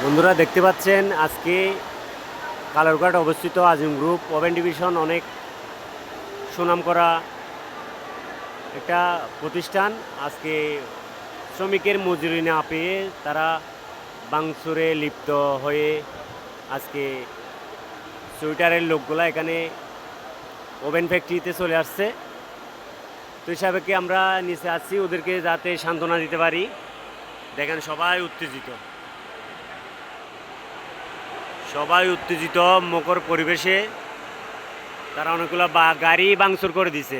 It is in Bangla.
বন্ধুরা দেখতে পাচ্ছেন আজকে কালারঘাট অবস্থিত আজিম গ্রুপ ওভেন ডিভিশন অনেক সুনাম করা একটা প্রতিষ্ঠান। আজকে শ্রমিকের মজুরি না পেয়ে তারা ভাঙচুরে লিপ্ত হয়ে আজকে সুইটারের লোকগুলা এখানে ওভেন ফ্যাক্টরিতে চলে আসছে। তো হিসাবে কি আমরা নিচে আছি ওদেরকে যাতে সান্ত্বনা দিতে পারি। দেখেন সবাই উত্তেজিত মুখর পরিবেশে তারা অনেকগুলো গাড়ি ভাঙচুর করে দিছে।